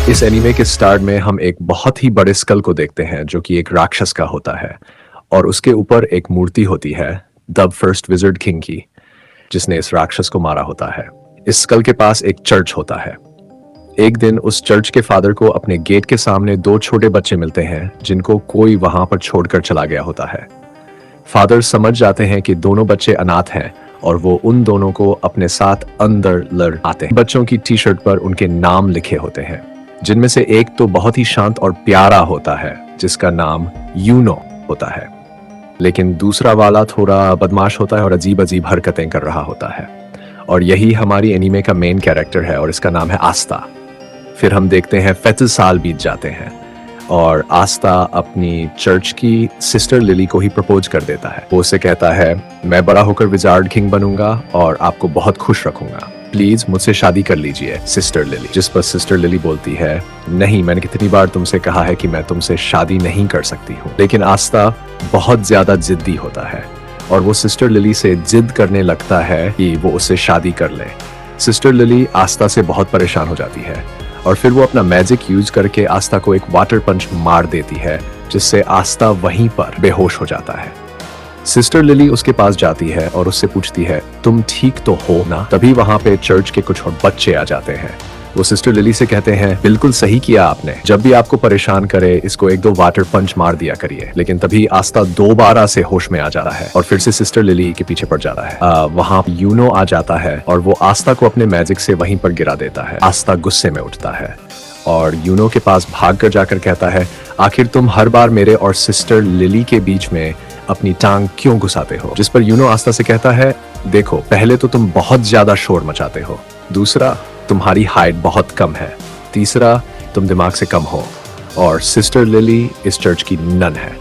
इस एनीमे के स्टार्ट में हम एक बहुत ही बड़े स्कल को देखते हैं जो कि एक राक्षस का होता है और उसके ऊपर एक मूर्ति होती है द फर्स्ट विजर्ड किंग की, जिसने इस राक्षस को मारा होता है। इस स्कल के पास एक चर्च होता है। एक दिन उस चर्च के फादर को अपने गेट के सामने दो छोटे बच्चे मिलते हैं जिनको कोई वहां पर छोड़कर चला गया होता है। फादर समझ जाते हैं कि दोनों बच्चे अनाथ हैं और वो उन दोनों को अपने साथ अंदर लड़ आते हैं। बच्चों की टी शर्ट पर उनके नाम लिखे होते हैं, जिनमें से एक तो बहुत ही शांत और प्यारा होता है जिसका नाम यूनो होता है, लेकिन दूसरा वाला थोड़ा बदमाश होता है और अजीब अजीब हरकतें कर रहा होता है। और यही हमारी एनीमे का मेन कैरेक्टर है और इसका नाम है आस्था। फिर हम देखते हैं 35 साल बीत जाते हैं और आस्था अपनी चर्च की सिस्टर लिली को ही प्रपोज कर देता है। वो उसे कहता है, मैं बड़ा होकर विजार्ड किंग बनूंगा और आपको बहुत खुश रखूंगा, प्लीज मुझसे शादी कर लीजिए सिस्टर लिली। जिस पर सिस्टर लिली बोलती है, नहीं, मैंने कितनी बार तुमसे कहा है कि मैं तुमसे शादी नहीं कर सकती हूँ। लेकिन आस्था बहुत ज्यादा जिद्दी होता है और वो सिस्टर लिली से जिद करने लगता है कि वो उससे शादी कर ले। सिस्टर लिली आस्था से बहुत परेशान हो जाती है और फिर वो अपना मैजिक यूज करके आस्था को एक वाटर पंच मार देती है, जिससे आस्था वहीं पर बेहोश हो जाता है। सिस्टर लिली उसके पास जाती है और उससे पूछती है, तुम ठीक तो हो ना? तभी वहां पे चर्च के कुछ और बच्चे आ जाते हैं। वो सिस्टर लिली से कहते हैं, बिल्कुल सही किया आपने, जब भी आपको परेशान करे इसको एक दो वाटर पंच मार दिया करिए। लेकिन तभी आस्था दोबारा से होश में आ जाता है और फिर से सिस्टर लिली के पीछे पड़ जाता है। वहां यूनो आ जाता है और वो आस्था को अपने मैजिक से वहीं पर गिरा देता है। आस्था गुस्से में उठता है और यूनो के पास भाग कर जाकर कहता है, आखिर तुम हर बार मेरे और सिस्टर लिली के बीच में अपनी टांग क्यों घुसाते हो? जिस पर यूनो आस्था से कहता है, देखो, पहले तो तुम बहुत ज्यादा शोर मचाते हो, दूसरा तुम्हारी हाइट बहुत कम है, तीसरा तुम दिमाग से कम हो, और सिस्टर लिली इस चर्च की नन है।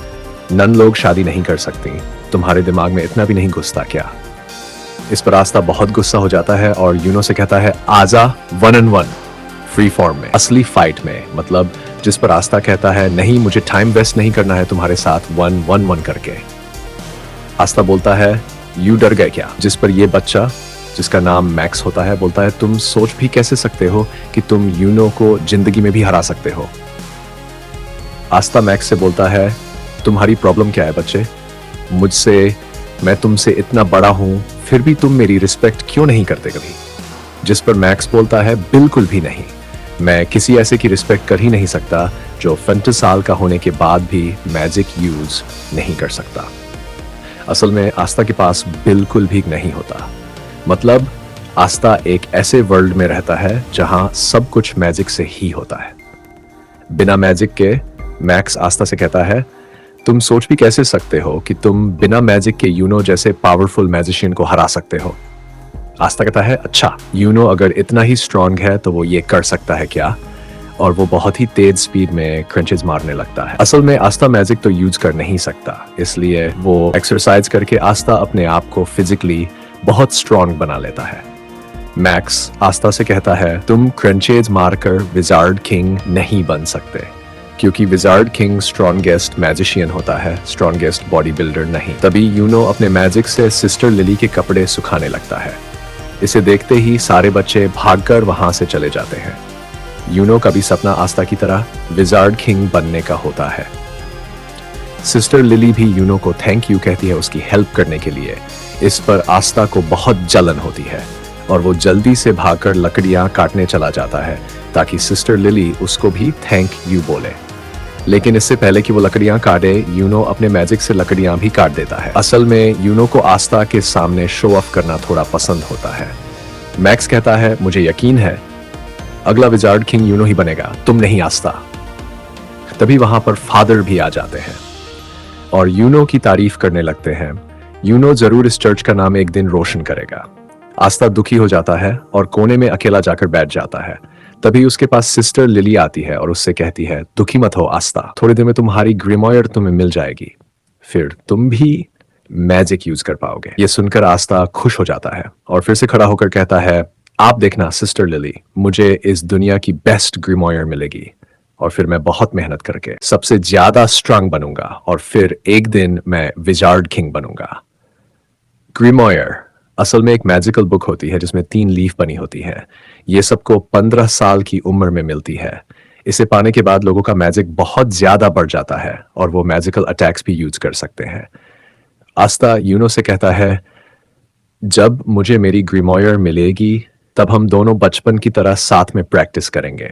नन लोग शादी नहीं कर सकती, तुम्हारे दिमाग में इतना भी नहीं घुसता क्या? इस पर आस्था बहुत गुस्सा हो जाता है और यूनो से कहता है, आजा 1-on-1 फ्री फॉर्म में, असली फाइट में, मतलब। जिस पर आस्था कहता है, नहीं, मुझे टाइम वेस्ट नहीं करना है तुम्हारे साथ 1-1-1 करके। आस्था बोलता है, यू डर गए क्या? जिस पर ये बच्चा, जिसका नाम मैक्स होता है, बोलता है, तुम सोच भी कैसे सकते हो कि तुम यूनो को जिंदगी में भी हरा सकते हो? आस्था मैक्स से बोलता है, तुम्हारी प्रॉब्लम क्या है बच्चे? मैं तुमसे इतना बड़ा हूं, फिर भी तुम मेरी रिस्पेक्ट क्यों नहीं करते कभी? जिस पर मैक्स बोलता है, बिल्कुल भी नहीं, मैं किसी ऐसे की रिस्पेक्ट कर ही नहीं सकता जो 35 साल का होने के बाद भी मैजिक यूज नहीं कर सकता। असल में आस्था के पास बिल्कुल भी नहीं होता, मतलब आस्था एक ऐसे वर्ल्ड में रहता है जहां सब कुछ मैजिक से ही होता है। बिना मैजिक के मैक्स आस्था से कहता है, तुम सोच भी कैसे सकते हो कि तुम बिना मैजिक के यूनो जैसे पावरफुल मैजिशियन को हरा सकते हो? आस्था कहता है, अच्छा, यूनो अगर इतना ही स्ट्रांग है तो वो ये कर सकता है क्या? और वो बहुत ही तेज स्पीड में क्रंचेस मारने लगता है। असल में आस्था मैजिक तो यूज कर नहीं सकता, इसलिए वो एक्सरसाइज करके आस्था अपने आप को फिजिकली बहुत स्ट्रांग बना लेता है। मैक्स आस्था से कहता है, तुम क्रंचेज मारकर विजार्ड किंग नहीं बन सकते, क्योंकि विजार्ड किंग स्ट्रॉन्गेस्ट मैजिशियन होता है, स्ट्रॉन्गेस्ट बॉडी बिल्डर नहीं। तभी यूनो अपने मैजिक से सिस्टर लिली के कपड़े सुखाने लगता है। इसे देखते ही सारे बच्चे भागकर वहां से चले जाते हैं। यूनो का भी सपना आस्था की तरह विजार्ड किंग बनने का होता है। सिस्टर लिली भी यूनो को थैंक यू कहती है उसकी हेल्प करने के लिए। इस पर आस्था को बहुत जलन होती है और वो जल्दी से भागकर लकड़ियां काटने चला जाता है ताकि सिस्टर लिली उसको भी थैंक यू बोले। लेकिन इससे पहले कि वो लकड़ियां काटे, यूनो अपने मैजिक से लकड़ियां भी काट देता है। असल में यूनो को आस्था के सामने शो ऑफ करना थोड़ा पसंद होता है। मैक्स कहता है, मुझे यकीन है अगला विजार्ड किंग यूनो ही बनेगा, तुम नहीं आस्था। तभी वहां पर फादर भी आ जाते हैं और यूनो की तारीफ करने लगते हैं। यूनो जरूर इस चर्च का नाम एक दिन रोशन करेगा। आस्था दुखी हो जाता है और कोने में अकेला जाकर बैठ जाता है। तभी उसके पास सिस्टर लिली आती है और उससे कहती है, दुखी मत हो आस्था, थोड़ी देर में तुम्हारी ग्रिमॉयर तुम्हें मिल जाएगी, फिर तुम भी मैजिक यूज कर पाओगे। ये सुनकर आस्था खुश हो जाता है और फिर से खड़ा होकर कहता है, आप देखना सिस्टर लिली, मुझे इस दुनिया की बेस्ट ग्रिमॉयर मिलेगी और फिर मैं बहुत मेहनत करके सबसे ज्यादा स्ट्रांग बनूंगा और फिर एक दिन मैं विजार्ड किंग बनूंगा। ग्रिमॉयर असल में एक मैजिकल बुक होती है जिसमें 3 लीफ बनी होती है। ये सबको 15 साल की उम्र में मिलती है। इसे पाने के बाद लोगों का मैजिक बहुत ज्यादा बढ़ जाता है और वो मैजिकल अटैक्स भी यूज कर सकते हैं। आस्ता यूनो से कहता है, जब मुझे मेरी ग्रीमोयर मिलेगी तब हम दोनों बचपन की तरह साथ में प्रैक्टिस करेंगे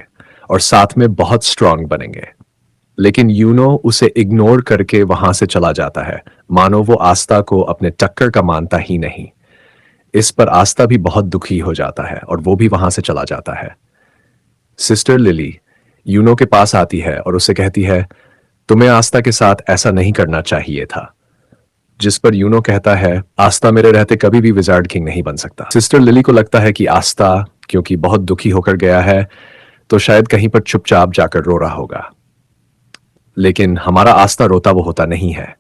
और साथ में बहुत स्ट्रांग बनेंगे। लेकिन यूनो उसे इग्नोर करके वहां से चला जाता है, मानो वो आस्था को अपने टक्कर का मानता ही नहीं। इस पर आस्था भी बहुत दुखी हो जाता है और वो भी वहां से चला जाता है। सिस्टर लिली यूनो के पास आती है और उसे कहती है, तुम्हें आस्था के साथ ऐसा नहीं करना चाहिए था। जिस पर यूनो कहता है, आस्था मेरे रहते कभी भी विजार्ड किंग नहीं बन सकता। सिस्टर लिली को लगता है कि आस्था क्योंकि बहुत दुखी होकर गया है तो शायद कहीं पर चुपचाप जाकर रो रहा होगा। लेकिन हमारा आस्था रोता वो होता नहीं है।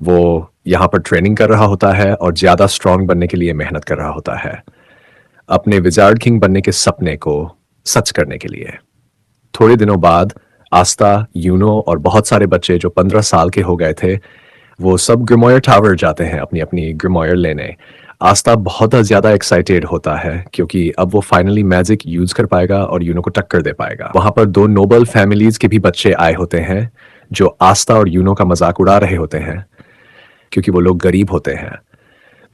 वो यहां पर ट्रेनिंग कर रहा होता है और ज्यादा स्ट्रांग बनने के लिए मेहनत कर रहा होता है, अपने विजार्ड किंग बनने के सपने को सच करने के लिए। थोड़े दिनों बाद आस्था, यूनो और बहुत सारे बच्चे जो 15 साल के हो गए थे, वो सब ग्रिमोयर टावर जाते हैं अपनी अपनी ग्रिमोयर लेने। आस्था बहुत ज्यादा एक्साइटेड होता है क्योंकि अब वो फाइनली मैजिक यूज कर पाएगा और यूनो को टक्कर दे पाएगा। वहां पर दो नोबल फैमिलीज के भी बच्चे आए होते हैं जो आस्था और यूनो का मजाक उड़ा रहे होते हैं क्योंकि वो लोग गरीब होते हैं।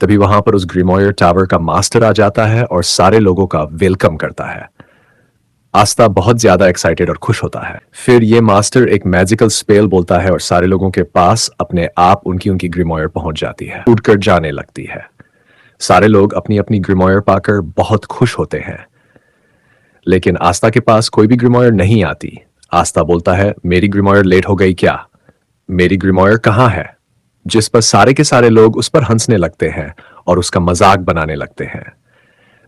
तभी वहां पर उस ग्रिमोयर टावर का मास्टर आ जाता है और सारे लोगों का वेलकम करता है। आस्था बहुत ज्यादा एक्साइटेड और खुश होता है। फिर ये मास्टर एक मैजिकल स्पेल बोलता है और सारे लोगों के पास अपने आप उनकी उनकी ग्रिमोयर पहुंच जाती है, उड़कर जाने लगती है। सारे लोग अपनी अपनी ग्रिमोयर पाकर बहुत खुश होते हैं, लेकिन आस्था के पास कोई भी ग्रिमोयर नहीं आती। आस्था बोलता है, मेरी ग्रिमोयर लेट हो गई क्या? मेरी ग्रिमोयर कहाँ है? जिस पर सारे के सारे लोग उस पर हंसने लगते हैं और उसका मजाक बनाने लगते हैं।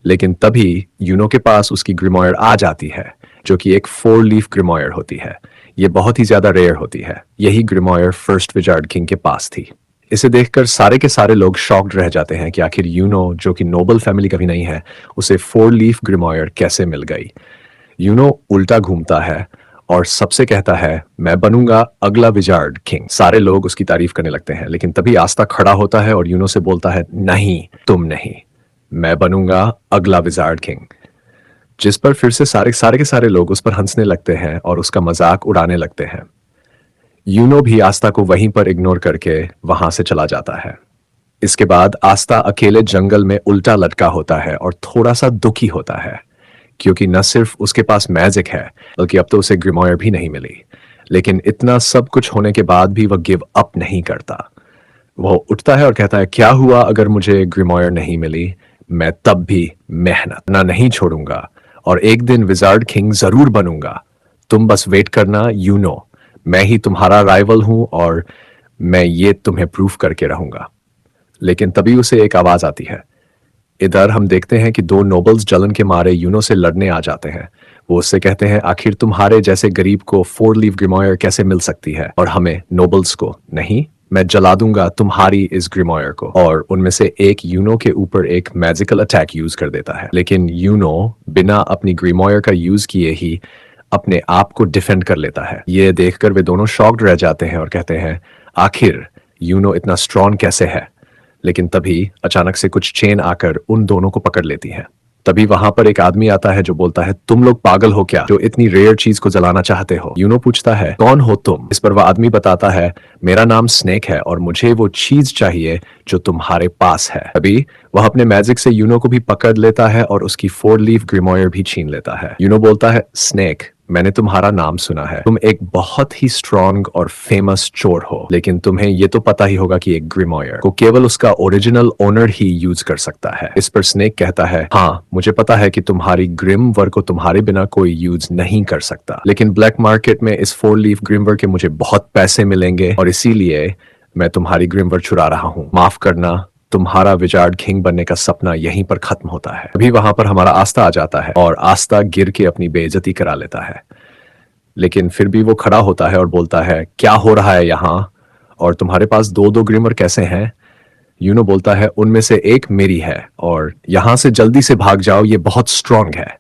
लेकिन तभी यूनो के पास उसकी ग्रिमोयर आ जाती है, जो कि एक 4 लीफ ग्रिमोयर होती है। ये बहुत ही ज्यादा रेयर होती है। यही ग्रिमोयर फर्स्ट विजार्ड किंग के पास थी। इसे देखकर सारे के सारे लोग शॉक्ड रह जाते हैं कि आखिर यूनो, जो कि नोबल फैमिली का भी नहीं है, उसे 4 लीफ ग्रिमोयर कैसे मिल गई। यूनो उल्टा घूमता है और सबसे कहता है, मैं बनूंगा अगला विजार्ड किंग। सारे लोग उसकी तारीफ करने लगते हैं, लेकिन तभी आस्था खड़ा होता है और यूनो से बोलता है, नहीं, तुम नहीं, मैं बनूंगा अगला विजार्ड किंग। जिस पर फिर से सारे के सारे लोग उस पर हंसने लगते हैं और उसका मजाक उड़ाने लगते हैं। यूनो भी आस्था को वहीं पर इग्नोर करके वहां से चला जाता है। इसके बाद आस्था अकेले जंगल में उल्टा लटका होता है और थोड़ा सा दुखी होता है क्योंकि न सिर्फ उसके पास मैजिक है बल्कि अब तो उसे ग्रिमोयर भी नहीं मिली। लेकिन इतना सब कुछ होने के बाद भी वह गिव अप नहीं करता। वह उठता है और कहता है, क्या हुआ अगर मुझे ग्रिमोयर नहीं मिली? मैं तब भी मेहनत ना नहीं छोड़ूंगा और एक दिन विजार्ड किंग जरूर बनूंगा। तुम बस वेट करना यूनो, मैं ही तुम्हारा राइवल हूं और मैं ये तुम्हें प्रूफ करके रहूंगा। लेकिन तभी उसे एक आवाज आती है। इधर हम देखते हैं कि 2 नोबल्स जलन के मारे यूनो से लड़ने आ जाते हैं। वो उससे कहते हैं, आखिर तुम्हारे जैसे गरीब को 4 लीफ ग्रिमोयर कैसे मिल सकती है और हमें नोबल्स को नहीं? मैं जला दूंगा तुम्हारी इस ग्रिमोयर को। और उनमें से एक यूनो के ऊपर एक मैजिकल अटैक यूज कर देता है। लेकिन यूनो बिना अपनी ग्रिमोयर का यूज किए ही अपने आप को डिफेंड कर लेता है। ये देखकर वे दोनों शॉक्ड रह जाते हैं और कहते हैं, आखिर यूनो इतना स्ट्रॉन्ग कैसे है? लेकिन तभी अचानक से कुछ चेन आकर उन दोनों को पकड़ लेती है। तभी वहां पर एक आदमी आता है जो बोलता है, तुम लोग पागल हो क्या जो इतनी रेयर चीज को जलाना चाहते हो? यूनो पूछता है, कौन हो तुम? इस पर वह आदमी बताता है, मेरा नाम स्नेक है और मुझे वो चीज चाहिए जो तुम्हारे पास है। तभी वह अपने मैजिक से यूनो को भी पकड़ लेता है और उसकी 4 लीफ ग्रिमोयर भी छीन लेता है। यूनो बोलता है, स्नेक, मैंने तुम्हारा नाम सुना है। तुम एक बहुत ही स्ट्रॉन्ग और फेमस चोर हो, लेकिन तुम्हें ये तो पता ही होगा कि एक ग्रिमोयर को केवल उसका ओरिजिनल ओनर ही यूज कर सकता है। इस पर स्नेक कहता है, हाँ, मुझे पता है कि तुम्हारी ग्रिमवर को तुम्हारे बिना कोई यूज नहीं कर सकता, लेकिन ब्लैक मार्केट में इस 4 लीफ ग्रिमवर के मुझे बहुत पैसे मिलेंगे और इसीलिए मैं तुम्हारी ग्रिमवर चुरा रहा हूँ। माफ करना, तुम्हारा विजार्ड किंग बनने का सपना यहीं पर खत्म होता है। अभी वहां पर हमारा आस्था आ जाता है और आस्था गिर के अपनी बेइज्जती करा लेता है। लेकिन फिर भी वो खड़ा होता है और बोलता है, क्या हो रहा है यहाँ? और तुम्हारे पास 2-2 ग्रिमर कैसे हैं? यूनो बोलता है, उनमें से एक मेरी है और यहां से जल्दी से भाग जाओ, ये बहुत स्ट्रांग है।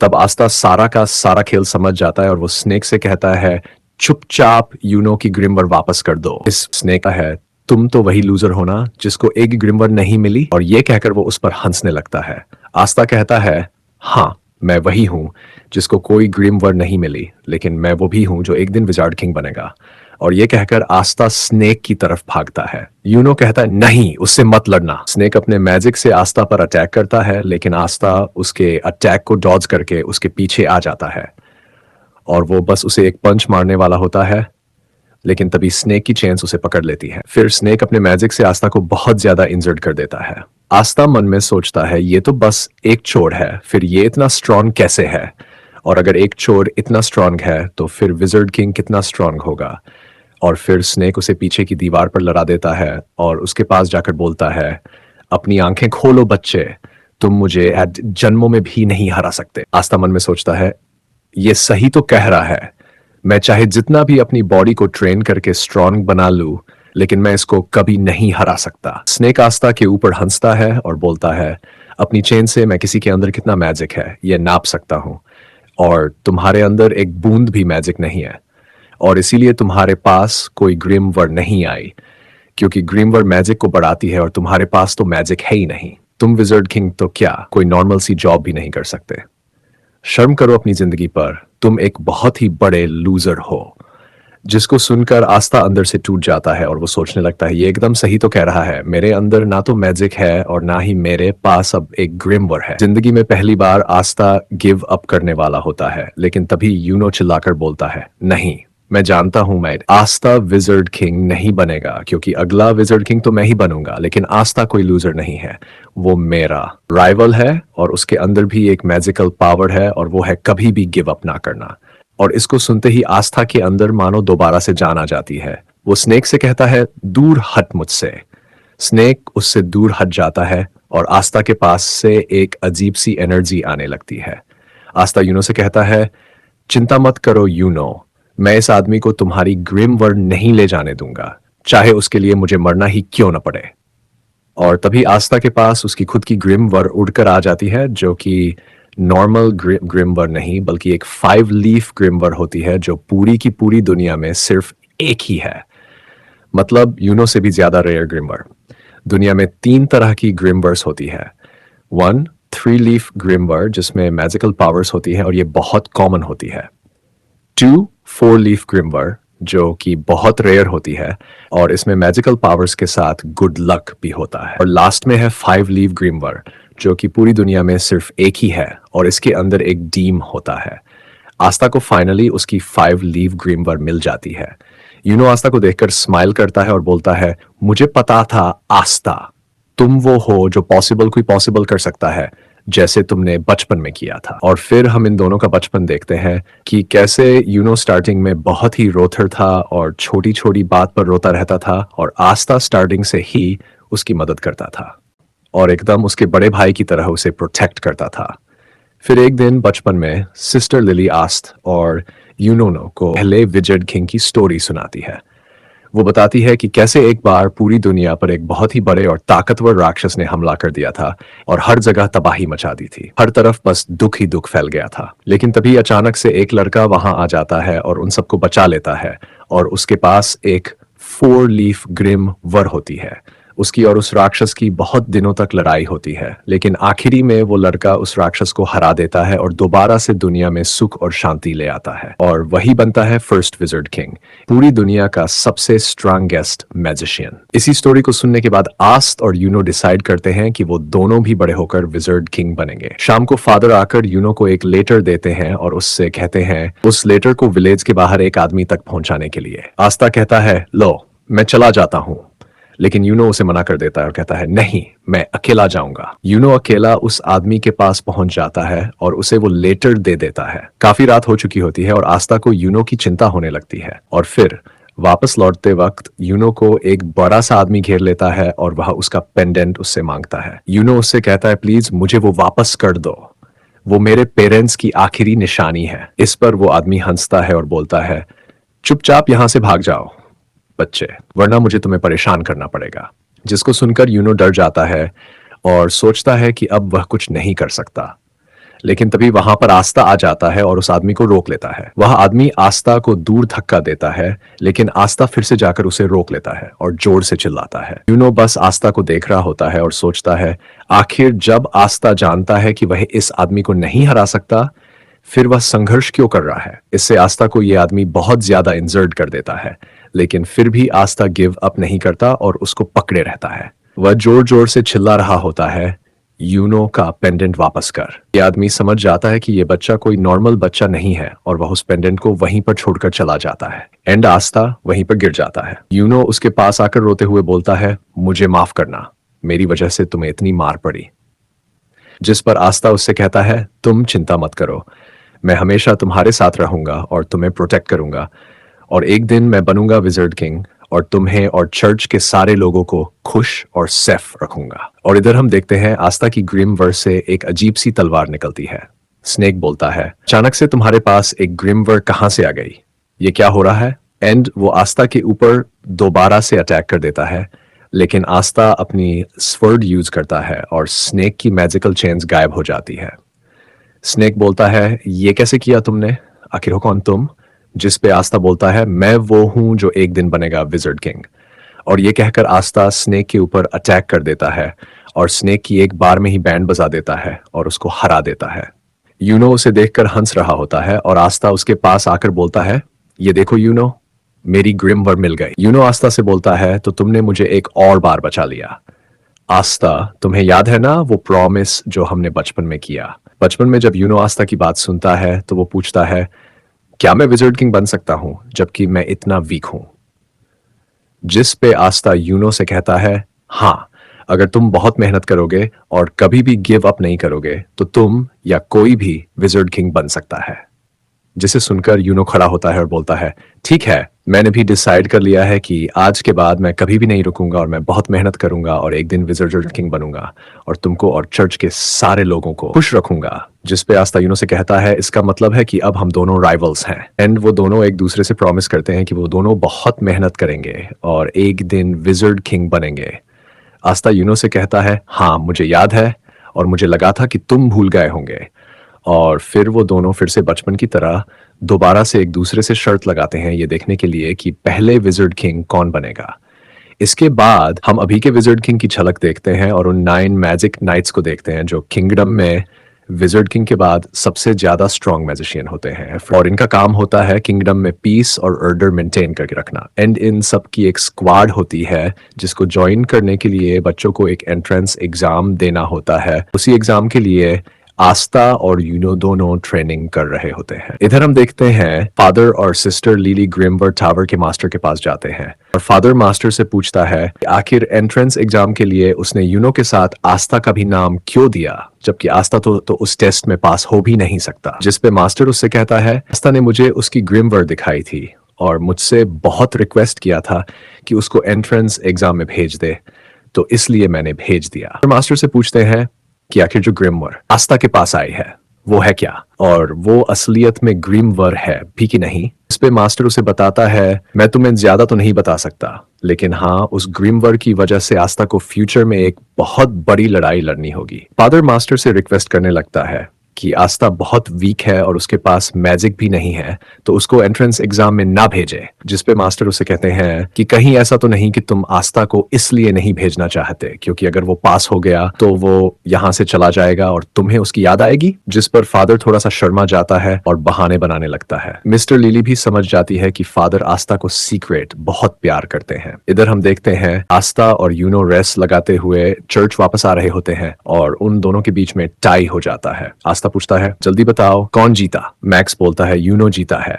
तब आस्था सारा का सारा खेल समझ जाता है और वो स्नेक से कहता है, चुपचाप यूनो की ग्रिमवर वापस कर दो। इस स्नेक का है, तुम तो वही लूजर हो ना जिसको एक ग्रिमवर नहीं मिली? और ये कहकर वो उस पर हंसने लगता है। आस्था कहता है, हाँ, मैं वही हूँ जिसको कोई ग्रिमवर नहीं मिली, लेकिन मैं वो भी हूँ जो एक दिन विजार्ड किंग बनेगा। और ये कहकर आस्ता स्नेक की तरफ भागता है। यूनो कहता है नहीं, उससे मत लड़ना। स्नेक अपने मैजिक से आस्ता पर अटैक करता है, लेकिन आस्ता उसके अटैक को डॉज करके उसके पीछे आ जाता है और वो बस उसे एक पंच मारने वाला होता है, लेकिन तभी स्नेक की चेन्स उसे पकड़ लेती है। फिर स्नेक अपने मैजिक से आस्था को बहुत ज्यादा इंजर्ड कर देता है। आस्था मन में सोचता है ये तो बस एक चोर है, फिर ये इतना स्ट्रांग कैसे है? और अगर एक चोर इतना स्ट्रांग है तो फिर विजर्ड किंग कितना स्ट्रांग होगा? और फिर स्नेक उसे पीछे की दीवार पर लड़ा देता है और उसके पास जाकर बोलता है, अपनी आंखें खोलो बच्चे, तुम मुझे जन्मों में भी नहीं हरा सकते। आस्था मन में सोचता है ये सही तो कह रहा है, मैं चाहे जितना भी अपनी बॉडी को ट्रेन करके स्ट्रांग बना लूं, लेकिन मैं इसको कभी नहीं हरा सकता। स्नेक आस्था के ऊपर हंसता है और बोलता है, अपनी चेन से मैं किसी के अंदर कितना मैजिक है ये नाप सकता हूं, और तुम्हारे अंदर एक बूंद भी मैजिक नहीं है, और इसीलिए तुम्हारे पास कोई ग्रिमवर नहीं आई, क्योंकि ग्रिमवर मैजिक को बढ़ाती है और तुम्हारे पास तो मैजिक है ही नहीं। तुम विजर्ड किंग तो क्या कोई नॉर्मल सी जॉब भी नहीं कर सकते। शर्म करो अपनी जिंदगी पर, तुम एक बहुत ही बड़े लूजर हो। जिसको सुनकर आस्था अंदर से टूट जाता है और वो सोचने लगता है ये एकदम सही तो कह रहा है, मेरे अंदर ना तो मैजिक है और ना ही मेरे पास अब एक ग्रिमवर है। जिंदगी में पहली बार आस्था गिव अप करने वाला होता है, लेकिन तभी यूनो चिल्लाकर बोलता है, नहीं, मैं जानता हूं मैं आस्था विजर्ड किंग नहीं बनेगा, क्योंकि अगला विजर्ड किंग तो मैं ही बनूंगा, लेकिन आस्था कोई लूजर नहीं है, वो मेरा राइवल है और उसके अंदर भी एक मैजिकल पावर है और वो है कभी भी गिव अप ना करना। और इसको सुनते ही आस्था के अंदर मानो दोबारा से जान आ जाती है। वो स्नेक से कहता है, दूर हट मुझसे। स्नेक उससे दूर हट जाता है और आस्था के पास से एक अजीब सी एनर्जी आने लगती है। आस्था यूनो से कहता है, चिंता मत करो यूनो, मैं इस आदमी को तुम्हारी ग्रिम वर्ल्ड नहीं ले जाने दूंगा, चाहे उसके लिए मुझे मरना ही क्यों न पड़े। और तभी आस्था के पास उसकी खुद की ग्रिम वर्ल्ड उड़कर आ जाती है, जो कि नॉर्मल ग्रिम वर्ल्ड नहीं बल्कि एक 5 लीफ ग्रिम वर्ल्ड होती है, जो पूरी की पूरी दुनिया में सिर्फ एक ही है। मतलब यूनो से भी ज्यादा रेयर ग्रिम वर्ल्ड। दुनिया में 3 तरह की ग्रिम वर्ल्ड्स होती है। 1 3 लीफ ग्रिम वर्ल्ड जिसमें मैजिकल पावर्स होती है और ये बहुत कॉमन होती है। 2 4 लीफ ग्रिमवर जो कि बहुत रेयर होती है और इसमें मैजिकल पावर्स के साथ गुड लक भी होता है। और लास्ट में है 5 लीफ ग्रिमवर जो कि पूरी दुनिया में सिर्फ एक ही है और इसके अंदर एक डीम होता है। आस्था को फाइनली उसकी 5 लीफ ग्रिमवर मिल जाती है। यूनो आस्था को देखकर स्माइल करता है और बोलता है, मुझे पता था आस्था, तुम वो हो जो पॉसिबल कोई पॉसिबल कर सकता है, जैसे तुमने बचपन में किया था। और फिर हम इन दोनों का बचपन देखते हैं कि कैसे यूनो स्टार्टिंग में बहुत ही रोथर था और छोटी छोटी बात पर रोता रहता था, और आस्था स्टार्टिंग से ही उसकी मदद करता था और एकदम उसके बड़े भाई की तरह उसे प्रोटेक्ट करता था। फिर एक दिन बचपन में सिस्टर लिली आस्ट और यूनोनो को पहले विजर्ड किंग की स्टोरी सुनाती है। वो बताती है कि कैसे एक बार पूरी दुनिया पर एक बहुत ही बड़े और ताकतवर राक्षस ने हमला कर दिया था और हर जगह तबाही मचा दी थी। हर तरफ बस दुख ही दुख फैल गया था। लेकिन तभी अचानक से एक लड़का वहां आ जाता है और उन सबको बचा लेता है, और उसके पास एक 4 लीफ ग्रिम वर होती है। उसकी और उस राक्षस की बहुत दिनों तक लड़ाई होती है, लेकिन आखिरी में वो लड़का उस राक्षस को हरा देता है और दोबारा से दुनिया में सुख और शांति ले आता है, और वही बनता है फर्स्ट विजर्ड किंग, पूरी दुनिया का सबसे स्ट्रांगेस्ट मैजिशियन। इसी स्टोरी को सुनने के बाद आस्ट और यूनो डिसाइड करते हैं कि वो दोनों भी बड़े होकर विजर्ड किंग बनेंगे। शाम को फादर आकर यूनो को एक लेटर देते हैं और उससे कहते हैं उस लेटर को विलेज के बाहर एक आदमी तक पहुंचाने के लिए। आस्था कहता है, लो मैं चला जाता हूं, लेकिन यूनो उसे मना कर देता है और कहता है, नहीं, मैं अकेला जाऊंगा। यूनो अकेला उस आदमी के पास पहुंच जाता है और उसे वो लेटर दे देता है। काफी रात हो चुकी होती है और आस्था को यूनो की चिंता होने लगती है, और फिर वापस लौटते वक्त यूनो को एक बड़ा सा आदमी घेर लेता है और वह उसका पेंडेंट उससे मांगता है। यूनो उससे कहता है, प्लीज मुझे वो वापस कर दो, वो मेरे पेरेंट्स की आखिरी निशानी है। इस पर वो आदमी हंसता है और बोलता है, चुपचाप यहां से भाग जाओ बच्चे, वरना मुझे तुम्हें परेशान करना पड़ेगा। जिसको सुनकर यूनो डर जाता है और सोचता है कि अब वह कुछ नहीं कर सकता। लेकिन तभी वहां पर आस्था आ जाता है और उस आदमी को रोक लेता है। वह आदमी आस्था को दूर धक्का देता है, लेकिन आस्था फिर से जाकर उसे रोक लेता है और जोर से चिल्लाता है। यूनो बस आस्था को देख रहा होता है और सोचता है, आखिर जब आस्था जानता है कि वह इस आदमी को नहीं हरा सकता, फिर वह संघर्ष क्यों कर रहा है। इससे आस्था को यह आदमी बहुत ज्यादा इंजर्ड कर देता है, लेकिन फिर भी आस्था गिव अप नहीं करता और उसको पकड़े रहता है। वह जोर जोर से चिल्ला रहा होता है, यूनो का पेंडेंट वापस कर। यह आदमी समझ जाता है कि यह बच्चा कोई नॉर्मल बच्चा नहीं है और वह उस पेंडेंट को वहीं पर छोड़कर चला जाता है। एंड आस्था वहीं पर गिर जाता है। यूनो उसके पास आकर रोते हुए बोलता है, मुझे माफ करना, मेरी वजह से तुम्हें इतनी मार पड़ी। जिस पर आस्था उससे कहता है, तुम चिंता मत करो, मैं हमेशा तुम्हारे साथ रहूंगा और तुम्हें प्रोटेक्ट करूंगा, और एक दिन मैं बनूंगा विजर्ड किंग और तुम्हें और चर्च के सारे लोगों को खुश और सेफ रखूंगा। और इधर हम देखते हैं आस्था की ग्रिम वर्स से एक अजीब सी तलवार निकलती है। स्नेक बोलता है, अचानक से तुम्हारे पास एक ग्रिम वर्ड कहां से आ गई, ये क्या हो रहा है। एंड वो आस्था के ऊपर दोबारा से अटैक कर देता है, लेकिन आस्था अपनी स्वर्ड यूज करता है और स्नेक की मैजिकल चेन्स गायब हो जाती है। स्नेक बोलता है, ये कैसे किया तुमने, आखिर हो कौन तुम। जिस पे आस्था बोलता है, मैं वो हूं जो एक दिन बनेगा विजर्ड किंग। और ये कहकर आस्था स्नेक के ऊपर अटैक कर देता है और स्नेक की एक बार में ही बैंड बजा देता है और उसको हरा देता है। यूनो उसे देखकर हंस रहा होता है और आस्था उसके पास आकर बोलता है, ये देखो यूनो, मेरी ग्रिम वर मिल गई। यूनो आस्था से बोलता है, तो तुमने मुझे एक और बार बचा लिया। आस्था, तुम्हें याद है ना वो प्रॉमिस जो हमने बचपन में किया। बचपन में जब यूनो आस्था की बात सुनता है तो वो पूछता है, क्या मैं विजर्ड किंग बन सकता हूं जबकि मैं इतना वीक हूं। जिस पे आस्था यूनो से कहता है, हां, अगर तुम बहुत मेहनत करोगे और कभी भी गिव अप नहीं करोगे तो तुम या कोई भी विजर्ड किंग बन सकता है। जिसे सुनकर यूनो खड़ा होता है और बोलता है, ठीक है, मैंने भी डिसाइड कर लिया है कि आज के बाद मैं कभी भी नहीं रुकूंगा और मैं बहुत मेहनत करूंगा और एक दिन विजर्ड किंग बनूंगा और तुमको और चर्च के सारे लोगों को खुश रखूंगा। जिस पे आस्था यूनो से कहता है, इसका मतलब है कि अब हम दोनों राइवल्स हैं। एंड वो दोनों एक दूसरे से प्रॉमिस करते हैं कि वो दोनों बहुत मेहनत करेंगे और एक दिन विजर्ड किंग बनेंगे। आस्था यूनो से कहता है, हाँ मुझे याद है और मुझे लगा था कि तुम भूल गए होंगे। और फिर वो दोनों फिर से बचपन की तरह दोबारा से एक दूसरे से शर्त लगाते हैं ये देखने के लिए कि पहले विजर्ड किंग कौन बनेगा। इसके बाद हम अभी के विजर्ड किंग की झलक देखते हैं और उन 9 मैजिक नाइट्स को देखते हैं जो किंगडम में विजर्ड किंग के बाद सबसे ज्यादा स्ट्रॉन्ग मैजिशियन होते हैं और इनका काम होता है किंगडम में पीस और ऑर्डर मेंटेन करके रखना। एंड इन सब की एक स्क्वाड होती है जिसको ज्वाइन करने के लिए बच्चों को एक एंट्रेंस एग्जाम देना होता है। उसी एग्जाम के लिए आस्था और यूनो दोनों ट्रेनिंग कर रहे होते हैं। इधर हम देखते हैं फादर और सिस्टर लिली ग्रिमवर्ड टावर के मास्टर के पास जाते हैं और फादर मास्टर से पूछता है कि आखिर एंट्रेंस एग्जाम के लिए उसने यूनो के साथ आस्था का भी नाम क्यों दिया, जबकि आस्था तो उस टेस्ट में पास हो भी नहीं सकता। जिस पे मास्टर उससे कहता है, आस्था ने मुझे उसकी ग्रिमवर्ड दिखाई थी और मुझसे बहुत रिक्वेस्ट किया था कि उसको एंट्रेंस एग्जाम में भेज दे, तो इसलिए मैंने भेज दिया। मास्टर से पूछते हैं कि आखिर जो ग्रिमवर आस्था के पास आई है वो है क्या, और वो असलियत में ग्रिमवर है भी कि नहीं। इस पे मास्टर उसे बताता है, मैं तुम्हें ज्यादा तो नहीं बता सकता, लेकिन हाँ उस ग्रिमवर की वजह से आस्था को फ्यूचर में एक बहुत बड़ी लड़ाई लड़नी होगी। फादर मास्टर से रिक्वेस्ट करने लगता है कि आस्था बहुत वीक है और उसके पास मैजिक भी नहीं है, तो उसको एंट्रेंस एग्जाम में ना भेजे। जिस पे मास्टर उसे कहते हैं कि कहीं ऐसा तो नहीं कि तुम आस्था को इसलिए नहीं भेजना चाहते क्योंकि अगर वो पास हो गया तो वो यहाँ से चला जाएगा और तुम्हें उसकी याद आएगी। जिस पर फादर थोड़ा सा शर्मा जाता है और बहाने बनाने लगता है। मिस्टर लिली भी समझ जाती है कि फादर आस्था को सीक्रेट बहुत प्यार करते हैं। इधर हम देखते हैं आस्था और यूनो रेस लगाते हुए चर्च वापस आ रहे होते हैं और उन दोनों के बीच में टाई हो जाता है। आस्था पूछता है, जल्दी बताओ कौन जीता। मैक्स बोलता है, यूनो जीता है।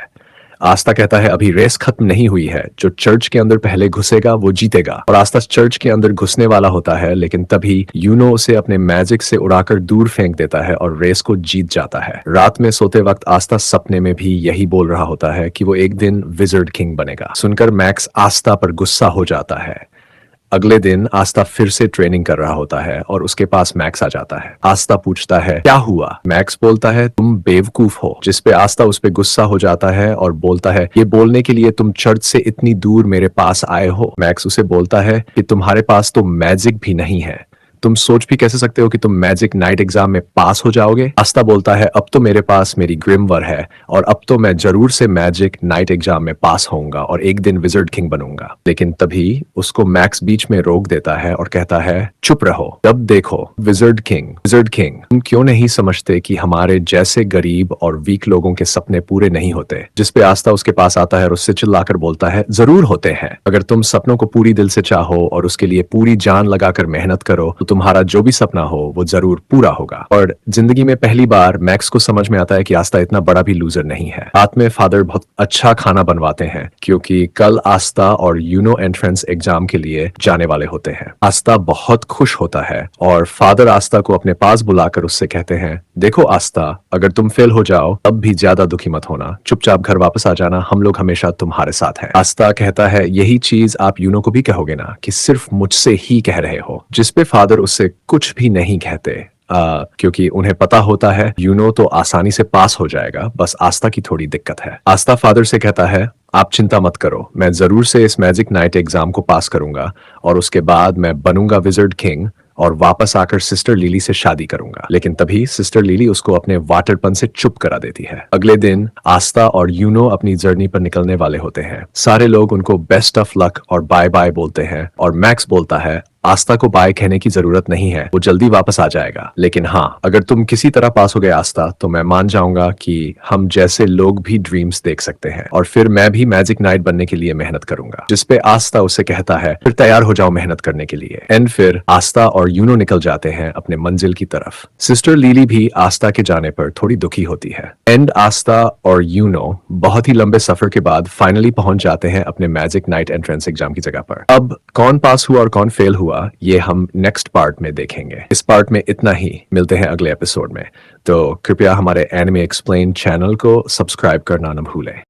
आस्था कहता है, अभी रेस खत्म नहीं हुई है, जो चर्च के अंदर पहले घुसेगा वो जीतेगा। और आस्था चर्च के अंदर घुसने वाला होता है, लेकिन तभी यूनो उसे अपने मैजिक से उड़ाकर दूर फेंक देता है और रेस को जीत जाता है। रात में सोते वक्त आस्था सपने में भी यही बोल रहा होता है कि वो एक दिन विजर्ड किंग बनेगा। सुनकर मैक्स आस्था पर गुस्सा हो जाता है। अगले दिन आस्था फिर से ट्रेनिंग कर रहा होता है और उसके पास मैक्स आ जाता है। आस्था पूछता है, क्या हुआ। मैक्स बोलता है, तुम बेवकूफ हो। जिस पे आस्था उस पे गुस्सा हो जाता है और बोलता है, ये बोलने के लिए तुम चर्च से इतनी दूर मेरे पास आए हो। मैक्स उसे बोलता है कि तुम्हारे पास तो मैजिक भी नहीं है, तुम सोच भी कैसे सकते हो कि तुम मैजिक नाइट एग्जाम में पास हो जाओगे? आस्था बोलता है, अब तो मेरे पास मेरी ग्रिमवर है और अब तो मैं जरूर से मैजिक नाइट एग्जाम में पास होऊंगा और एक दिन विजर्ड किंग बनूंगा। लेकिन तभी उसको मैक्स बीच में रोक देता है और कहता है, चुप रहो, जब देखो विजर्ड किंग, तुम क्यों नहीं समझते कि हमारे जैसे गरीब और वीक लोगों के सपने पूरे नहीं होते? जिसपे आस्था उसके पास आता है और उससे चिल्लाकर बोलता है, जरूर होते हैं। अगर तुम सपनों को पूरी दिल से चाहो और उसके लिए पूरी जान लगाकर मेहनत करो तो तुम्हारा जो भी सपना हो वो जरूर पूरा होगा। और जिंदगी में पहली बार मैक्स को समझ में आता है कि आस्था इतना बड़ा भी लूजर नहीं है। रात में फादर बहुत अच्छा खाना बनवाते हैं क्योंकि कल आस्था और यूनो एंट्रेंस एग्जाम के लिए जाने वाले होते हैं। आस्था बहुत खुश होता है और फादर आस्था को अपने पास बुलाकर उससे कहते हैं, देखो आस्था, अगर तुम फेल हो जाओ तब भी ज्यादा दुखी मत होना, चुपचाप घर वापस आ जाना, हम लोग हमेशा तुम्हारे साथ हैं। आस्था कहता है, यही चीज आप यूनो को भी कहोगे ना कि सिर्फ मुझसे ही कह रहे हो? जिसपे फादर उससे कुछ भी नहीं कहते क्योंकि उन्हें पता होता है यूनो तो आसानी से पास हो जाएगा, बस आस्था की थोड़ी दिक्कत है। आस्था फादर से कहता है, आप चिंता मत करो, मैं जरूर से इस मैजिक नाइट एग्जाम को पास करूंगा और उसके बाद मैं बनूंगा विजर्ड किंग और वापस आकर सिस्टर लिली से शादी करूंगा। लेकिन तभी सिस्टर लिली उसको अपने वाटरपन से चुप करा देती है। अगले दिन आस्था और यूनो अपनी जर्नी पर निकलने वाले होते हैं। सारे लोग उनको बेस्ट ऑफ लक और बाय बाय बोलते हैं और मैक्स बोलता है, आस्था को बाय कहने की जरूरत नहीं है, वो जल्दी वापस आ जाएगा। लेकिन हाँ, अगर तुम किसी तरह पास हो गए आस्था तो मैं मान जाऊंगा कि हम जैसे लोग भी ड्रीम्स देख सकते हैं और फिर मैं भी मैजिक नाइट बनने के लिए मेहनत करूंगा। जिसपे आस्था उसे कहता है, फिर तैयार हो जाओ मेहनत करने के लिए। एंड फिर आस्था और यूनो निकल जाते हैं अपने मंजिल की तरफ। सिस्टर लिली भी आस्था के जाने पर थोड़ी दुखी होती है। एंड आस्था और यूनो बहुत ही लंबे सफर के बाद फाइनली पहुंच जाते हैं अपने मैजिक नाइट एंट्रेंस एग्जाम की जगह पर। अब कौन पास हुआ और कौन फेल हुआ ये हम नेक्स्ट पार्ट में देखेंगे। इस पार्ट में इतना ही, मिलते हैं अगले एपिसोड में। तो कृपया हमारे एनिमे एक्सप्लेन चैनल को सब्सक्राइब करना न भूलें।